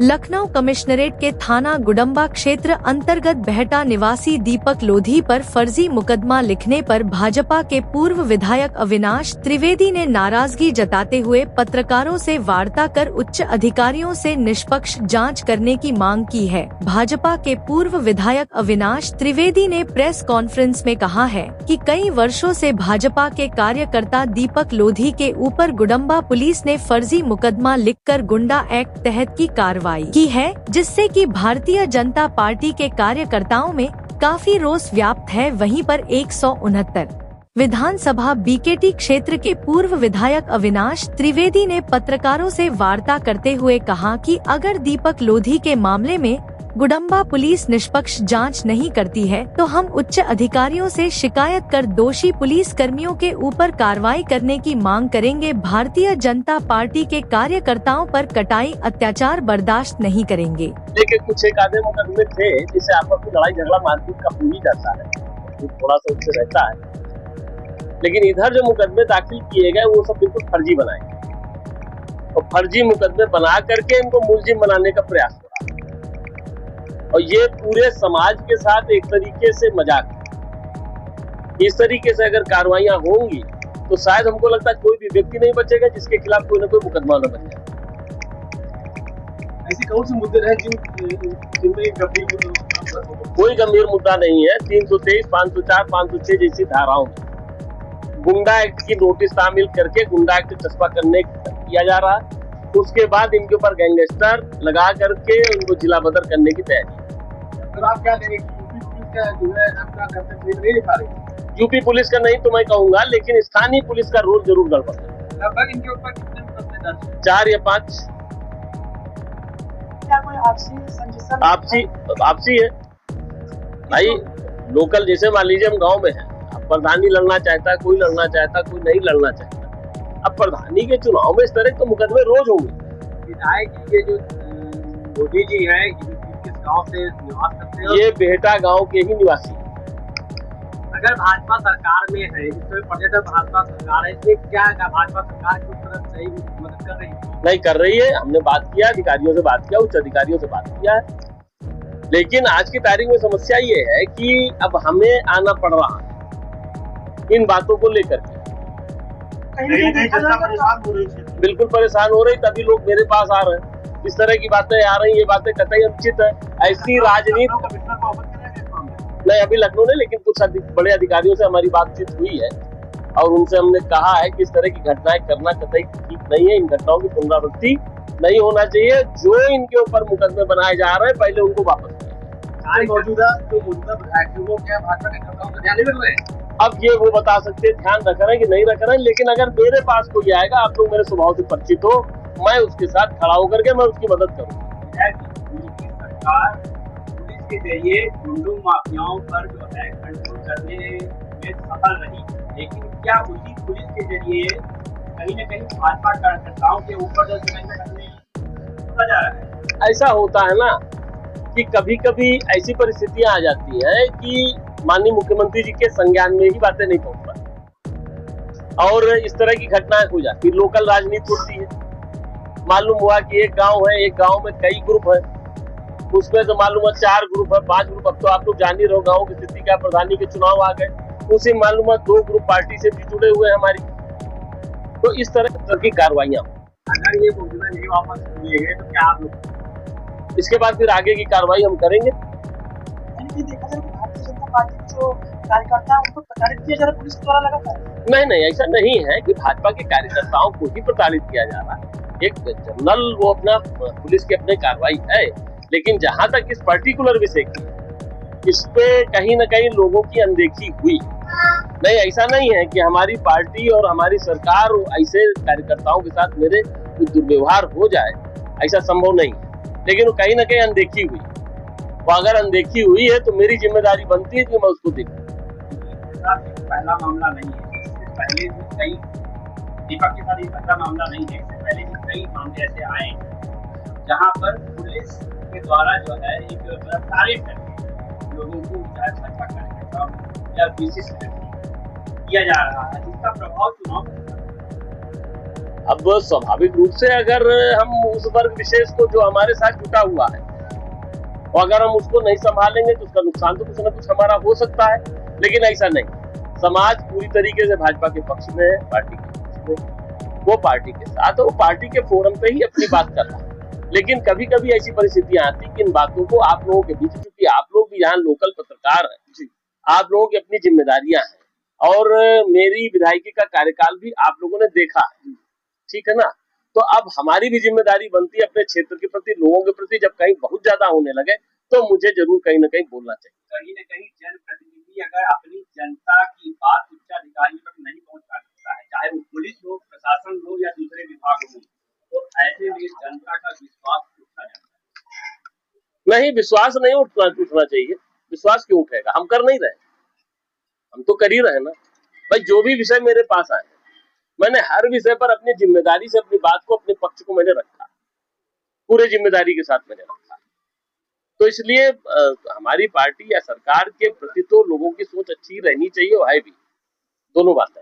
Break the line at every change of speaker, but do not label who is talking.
Lucknow commissionerate के थाना गुडम्बा क्षेत्र अंतर्गत बहटा निवासी दीपक लोधी पर फर्जी मुकदमा लिखने पर भाजपा के पूर्व विधायक अविनाश त्रिवेदी ने नाराजगी जताते हुए पत्रकारों से वार्ता कर उच्च अधिकारियों से निष्पक्ष जांच करने की मांग की है। भाजपा के पूर्व विधायक अविनाश त्रिवेदी ने प्रेस कॉन्फ्रेंस में कहा है कि कई वर्षों से भाजपा के कार्यकर्ता दीपक लोधी के ऊपर गुडम्बा पुलिस ने फर्जी मुकदमा लिखकर गुंडा एक्ट तहत की कार्रवाई की है, जिससे कि भारतीय जनता पार्टी के कार्यकर्ताओं में काफी रोष व्याप्त है। वहीं पर 169 विधानसभा बीकेटी क्षेत्र के पूर्व विधायक अविनाश त्रिवेदी ने पत्रकारों से वार्ता करते हुए कहा कि अगर दीपक लोधी के मामले में गुडम्बा पुलिस निष्पक्ष जांच नहीं करती है तो हम उच्च अधिकारियों से शिकायत कर दोषी पुलिस कर्मियों के ऊपर कार्रवाई करने की मांग करेंगे। भारतीय जनता पार्टी के कार्यकर्ताओं पर कटाई अत्याचार बर्दाश्त नहीं करेंगे।
लेकिन कुछ एक आधे मुकदमे थे जिससे आपस में लड़ाई झगड़ा मारपीट का हो ही जाता है, थोड़ा सा उससे रहता है। लेकिन इधर जो मुकदमे दाखिल किए गए वो सब बिल्कुल फर्जी बनाए और फर्जी मुकदमे बना करके इनको मुलजिम बनाने का प्रयास हो रहा है और ये पूरे समाज के साथ एक तरीके से मजाक है। इस तरीके से अगर कार्रवाइयां होंगी तो शायद हमको लगता है कोई भी व्यक्ति नहीं बचेगा जिसके खिलाफ कोई ना कोई मुकदमा न बन जाए।
ऐसे कौन से मुद्दे हैं जिनमें
कोई गंभीर मुद्दा नहीं है। 323, 504, 506 जैसी धाराओं में गुंडा एक्ट की नोटिस शामिल करके गुंडा एक्ट चस्पा करने किया जा रहा है। उसके बाद इनके ऊपर गैंगस्टर लगा करके उनको जिला बदर करने की तैयारी।
तो आप क्या कहेंगे यूपी पुलिस का जो है अपना कर्तव्य नहीं दिखा रही?
यूपी पुलिस का नहीं तो मैं कहूँगा, लेकिन स्थानीय पुलिस का रोल जरूर गड़बड़ है।
लगभग इनके ऊपर कितने मुकदमे दर्ज?
4 या 5।
क्या कोई
आपसी है भाई। लोकल जैसे मान लीजिए हम गाँव में है, प्रधानी लड़ना चाहता है, कोई लड़ना चाहता है, कोई नहीं लड़ना चाहता। अब प्रधानी के चुनाव में इस तरह तो मुकदमे रोज होंगे।
विधायक ये जो मोदी जी है किस गांव से निवास करते हैं?
ये बेहटा गांव के ही निवासी।
अगर भाजपा सरकार में है, इसमें पर्यटक भाजपा सरकार है, इसमें क्या भाजपा सरकार की तरफ सही मदद कर रही है?
नहीं कर रही है। हमने बात किया, अधिकारियों से बात किया, उच्च अधिकारियों से बात किया है। लेकिन आज की तारीख में समस्या ये है कि अब हमें आना पड़ रहा है इन बातों को लेकर के। बिल्कुल परेशान हो रही, तभी लोग मेरे पास आ रहे हैं। इस तरह की बातें आ रही, ये बातें कतई अनुचित है। ऐसी राजनीति नहीं अभी लखनऊ ने, लेकिन कुछ बड़े अधिकारियों से हमारी बातचीत हुई है और उनसे हमने कहा है कि इस तरह की घटनाएं करना कतई ठीक नहीं है। इन घटनाओं की पुनरावृत्ति नहीं होना चाहिए। जो इनके ऊपर मुकदमे बनाए जा रहे हैं पहले उनको वापस
मौजूदा जो मुद्दा क्या भाजपा के खिलाफ ध्यान नहीं रख रहे हैं?
अब ये वो बता सकते हैं ध्यान रख रहे हैं कि नहीं रख रहे हैं। लेकिन अगर मेरे पास कोई आएगा, आप लोग मेरे स्वभाव से परिचित हो, मैं उसके साथ खड़ा होकर के मैं उसकी मदद करूँगा।
सरकार पुलिस के जरिए गुंडों माफियाओं पर जो है कंट्रोल करने में सफल रही, लेकिन क्या उसी पुलिस के जरिए कहीं न कहीं भाजपा कार्यकर्ताओं के ऊपर जो होता जा रहा है?
ऐसा होता है ना कि कभी कभी ऐसी परिस्थितियां आ जाती हैं कि माननीय मुख्यमंत्री जी के संज्ञान में ही बातें नहीं पहुंच पाती और इस तरह की घटनाएं हो जाती। लोकल राजनीति होती है। मालूम हुआ कि एक गांव है, एक गांव में कई ग्रुप है, उसमें तो मालूम है 4 ग्रुप है, 5 ग्रुप। अब तो आप लोग जान ही रहो गाँव की स्थिति क्या, प्रधानी के चुनाव आ गए, उसी मालूम है 2 ग्रुप पार्टी से भी जुड़े हुए हमारी। तो इस तरह की कार्रवाइयां
अगर ये मुकदमे नहीं वापस लिए गए तो क्या आप लोग
इसके बाद फिर आगे की कार्रवाई हम करेंगे।
देखा जाए भारतीय जनता पार्टी के जो कार्यकर्ता है उनको प्रताड़ित किया जा रहा है पुलिस द्वारा लगातार?
नहीं, ऐसा नहीं है कि भाजपा के कार्यकर्ताओं को ही प्रताड़ित किया जा रहा है। एक जनरल वो अपना पुलिस की अपनी कार्रवाई है, लेकिन जहां तक इस पर्टिकुलर विषय की, इस पे कहीं न कहीं लोगों की अनदेखी हुई। नहीं, ऐसा नहीं है कि हमारी पार्टी और हमारी सरकार ऐसे कार्यकर्ताओं के साथ मेरे दुर्व्यवहार हो जाए, ऐसा संभव नहीं है। लेकिन वो कहीं न कहीं अनदेखी हुई। वो अगर अनदेखी हुई है तो मेरी जिम्मेदारी बनती है कि मैं उसको देखूं।
पहला मामला नहीं है, इससे पहले भी कई दीपक के साथ ये पहला मामला नहीं है। इससे पहले भी कई मामले ऐसे आए जहां पर पुलिस के द्वारा जो है एक गिरफ्तारी करके लोगों को चाहे भाजपा कार्यकर्ताओं या विशिष्ट किया जा रहा है, जिसका प्रभाव चुनाव
अब स्वाभाविक रूप से अगर हम उस वर्ग विशेष को जो हमारे साथ जुटा हुआ है और अगर हम उसको नहीं संभालेंगे तो उसका नुकसान तो कुछ ना कुछ हमारा हो सकता है, लेकिन ऐसा नहीं। समाज पूरी तरीके से भाजपा के पक्ष में है, पार्टी के पक्ष में, वो पार्टी के साथ, वो पार्टी के फोरम पे ही अपनी बात कर रहा है। लेकिन कभी कभी ऐसी परिस्थितियां आती कि इन बातों को आप लोगों के बीच, क्योंकि आप लोग भी यहाँ लोकल पत्रकार हैं, आप लोगों की अपनी जिम्मेदारियां हैं और मेरी विधायकी का कार्यकाल भी आप लोगों ने देखा है, ठीक है ना। तो अब हमारी भी जिम्मेदारी बनती है अपने क्षेत्र के प्रति, लोगों के प्रति, जब कहीं बहुत ज्यादा होने लगे तो मुझे जरूर कहीं ना कहीं बोलना चाहिए।
कहीं न कहीं जनप्रतिनिधि अगर अपनी जनता की बात उच्चाधिकारियों तक नहीं पहुंचा सकता है, चाहे वो पुलिस हो, प्रशासन हो या दूसरे विभाग हो, तो ऐसे में जनता का विश्वास उठता जाता है।
नहीं, विश्वास नहीं उठना चाहिए। विश्वास क्यों उठेगा? हम कर नहीं रहे, हम तो कर ही रहे ना भाई। जो भी विषय मेरे पास आए, मैंने हर विषय पर अपनी जिम्मेदारी से अपनी बात को, अपने पक्ष को मैंने रखा, पूरे जिम्मेदारी के साथ मैंने रखा। तो इसलिए हमारी पार्टी या सरकार के प्रति तो लोगों की सोच अच्छी रहनी चाहिए और है भी, दोनों बातें।